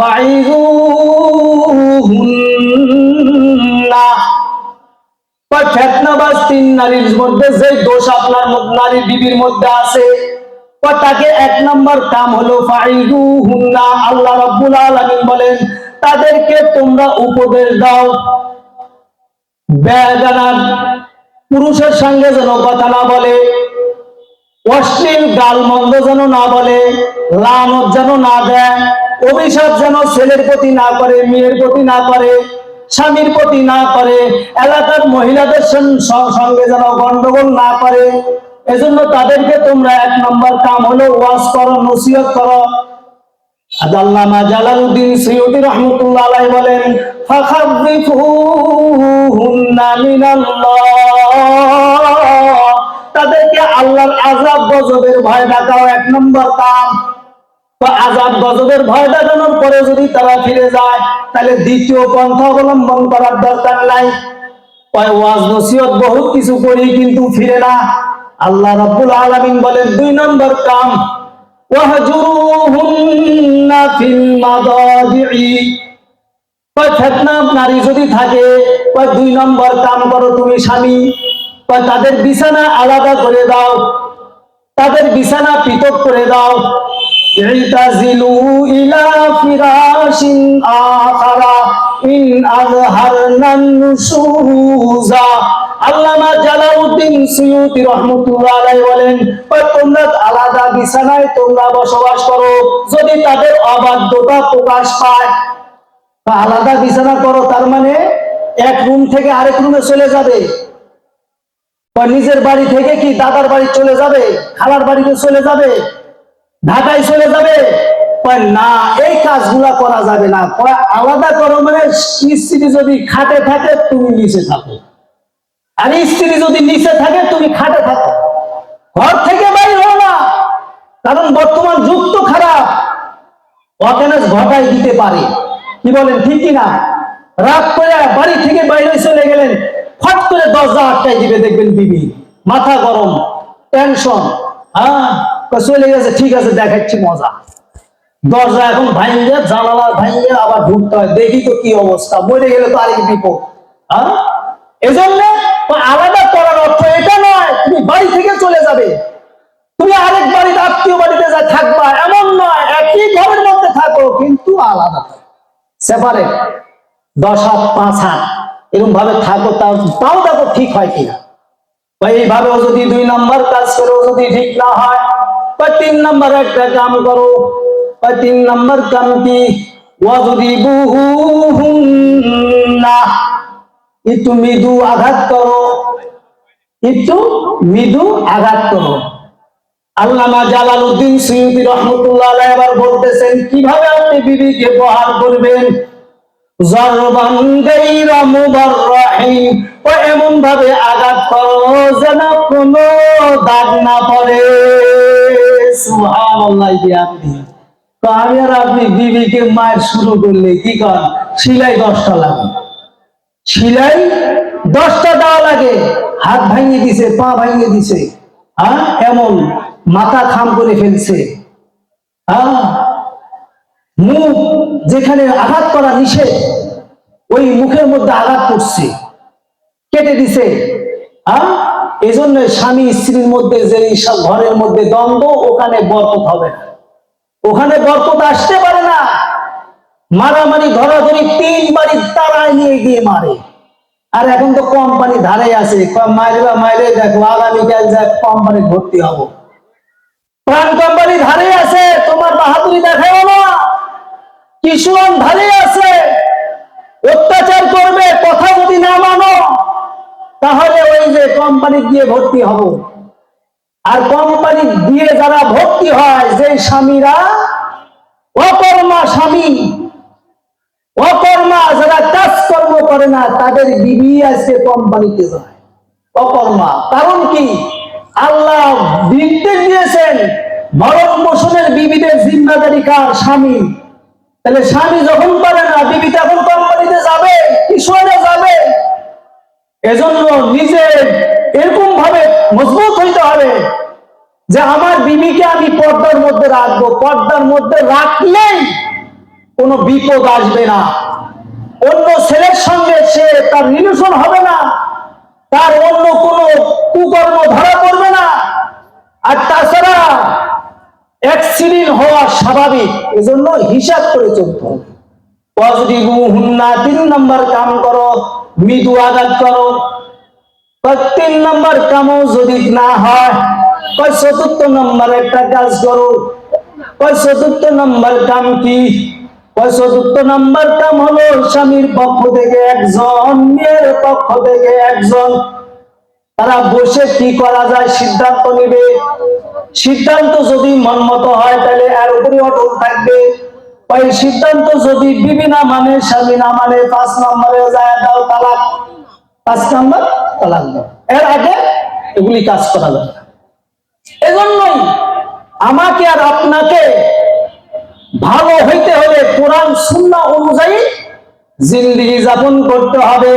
ফাইযুহুন্না, ফিতনাবাজ তিন নারীর মধ্যে যে দোষ আপনার নারী বিবির মধ্যে আছে, তাকে এক নম্বর কাম হলো ফাইযুহুন্না। আল্লাহ রাব্বুল আলামিন বলেন তাদেরকে তোমরা উপদেশ দাও, বেগানা পুরুষের সঙ্গে যেন কথা না বলে, অশ্লীল গালমন্দ যেন না বলে, লানত যেন না দেয়, অভিশাপ যেন ছেলের প্রতি না করে, মেয়ের প্রতি না করে, স্বামীর প্রতি না করে, এলাকার মহিলাদের সঙ্গে যেন গন্ডগোল না করে। এজন্য তাদেরকে তোমরা এক নম্বর কাম হলো ওয়াজ করো, নসিহত করো। আল্লামা জালালউদ্দিন সুয়ুতী রাহমাতুল্লাহ আলাইহি বলেন ফাখাযিফুহুন্না মিনাল্লাহ, তাদেরকে আল্লাহর আযাব গজবের ভয় দেখাও, এক নম্বর কাম। তো আযাব গজবের ভয় দেখানোর পরে যদি তারা ফিরে যায়, তাহলে দ্বিতীয় পন্থা অবলম্বন করার দরকার নাই। ওয়াজ নসিহত বহুত কিছু করি কিন্তু ফিরে না। আল্লাহ রাব্বুল আলামিন বলেন দুই নম্বর কাম ওয়াহজুরুহুন্না ফিল মাদাজি'i, ফিতনা নারী যদি থাকে, দুই নম্বর কাম করো তুমি স্বামী, তাদের বিছানা আলাদা করে দাও, তাদের বিছানা পৃথক করে দাও। ইতাজিলু ইলা ফিরাশিন আখারা ইন আযহারনান নুশুজা। আল্লামা জালালউদ্দিন সুয়ুতী রাহমাতুল্লাহ আলাইহি বলেন তোমরা আলাদা বিছানায় তোমরা বসবাস করো, যদি তাদের অবাধ্যতা প্রকাশ পায়। আলাদা বিছানা করো তার মানে এক রুম থেকে আরেক রুমে চলে যাবে, নিজের বাড়ি থেকে কি দাদার বাড়ি চলে যাবে, খালার বাড়িতে চলে যাবে, ঢাকায় চলে যাবে না, এই কাজগুলা করা যাবে না। আলাদা করো মানে স্ত্রী যদি খাটে থাকে তুমি নিচে থাকো, আর স্ত্রী যদি নিচে থাকে তুমি খাটে থাকো, ঘর থেকে বাইরে হও না। কারণ বর্তমান যুগ তো খারাপ, অকেনেস ঘটাই দিতে পারে। কি বলেন ঠিক কিনা? রাত করে বাড়ি থেকে বাইরে চলে গেলেন, ফট করে দরজা আটকাই দিবে, দেখবেন বিবি মাথা গরম, টেনশন, চলে গেছে, ঠিক আছে দেখাচ্ছি মজা। দরজা এখন ভাঙিয়ে, জানালা ভাঙিয়ে আবার ঢুকতে হয়, দেখি তো কি অবস্থা, মরে গেলে তো আরেক বিপদ। এজন্য আলাদা করার অর্থ এটা নয় তুমি বাড়ি থেকে চলে যাবে, তুমি আরেক বাড়িতে আত্মীয় বাড়িতে যা থাকবা এমন নয়, একই ঘরের মধ্যে থাকো কিন্তু আলাদা, সেপারেট, 10 হাত 5 হাত এরকম ভাবে থাকো, তাও দেখো ঠিক হয় কিনা। এইভাবেও যদি 2 নম্বর কাজ করো, যদি ঠিক না হয়, 3 নম্বর একটা কাম করো। 3 নম্বর কাম কি? ওয়াজরিবুহুন্না, একটু মৃদু আঘাত করো, একটু মৃদু আঘাত করো। আল্লামা জালালউদ্দিন সুয়ুতী রাহমাতুল্লাহ আলাইহি আবার বলতেছেন কিভাবে আপনি বিবিকে প্রহার করবেন। জরবান গায়রা মুবাররাহিন, এমন ভাবে আঘাত করো যেন কোনো দাগ না পড়ে। সুবহানাল্লাহ। আমি আর আপনি বিবিকে মায়ের শুরু করলে কি করেন, সিলাই 10টা লাগে, সিলাই 10টা দেওয়া লাগে, হাত ভাঙিয়ে দিছে, পা ভাঙিয়ে দিছে, এমন মাথা খাম করে ফেলছে, মুখ যেখানে আঘাত করা নিষেধ ওই মুখের মধ্যে আঘাত করছে, কেটে দিছে। এজন্য স্বামী স্ত্রীর মধ্যে যে সব ঘরের মধ্যে দ্বন্দ্ব, ওখানে বরকত হবে না, ওখানে বরকত আসতে পারে না। মারামারি ধরাধরি 3 বাড়ি তারায় নিয়ে গিয়ে মারে। আর এখন তো কোম্পানি ধারে আছে, মাইরে দেখো আগামীকাল যা কোম্পানি ভর্তি হবো, প্রাণ কোম্পানি ধারে আছে, তোমার বাহাদুরি দেখাও না, কিশোর ধারে আছে, অত্যাচার করবে, কথা যদি না মানো তাহলে ওই যে কোম্পানি দিয়ে ভর্তি হব। আর কোম্পানি দিয়ে যারা ভর্তি হয়, যে স্বামীরা অকর্মা স্বামী, অকর্মা যারা কাজকর্ম করে না, তাদের বিবি আজকে কোম্পানিতে যায় অকর্মা। কারণ কি? আল্লাহ নির্দেশ দিয়েছেন ভরণ পোষণের বিবিদের জিম্মাদারি কার? স্বামী। তাহলে স্বামী যখন পারে না, বিবি তখন কোম্পানিতে যাবে, কিশোরে যাবে। এজন্য নিজে এরকম ভাবে মজবুত হইতে হবে যে আমার বিবিকে আমি পর্দার মধ্যে রাখবো, পর্দার মধ্যে রাখলেই কোনো বিপদ আসবে না, অন্য ছেলের সঙ্গে সে তার রিলেশন হবে না, তার অন্য কোনো কুকর্ম ধরা পড়বে না। আর তাছাড়া অ্যাক্সিডেন্ট হওয়া স্বাভাবিক, এজন্য হিসাব করে চলতে হবে। পজিটিভ হুন্না 3 নম্বর কাম করো, মৃদু আঘাত করো। 3 নম্বর কামও যদি না হয়, 4th নম্বর একটা কাজ করো। 4th নম্বর কাম কি? 4th নম্বর কাম হলো স্বামীর পক্ষ থেকে একজন, মেয়ের পক্ষ থেকে একজন, তারা বসে কি করা যায় সিদ্ধান্ত নেবে। সিদ্ধান্ত যদি মনমতো হয় তাহলে এর উপরে অটল থাকবে। ওই সিদ্ধান্ত যদি বিবি না মানে, স্বামী না মানে, 5 নম্বরে যায় দাও তালাক। 5 নম্বর তালাক দাও। এর আগে এগুলি কাজ করা যায় না। এজন্যই আমাকে আর আপনাকে ভালো হইতে হলে কোরআন সুন্নাহ অনুযায়ী জিন্দেগি যাপন করতে হবে।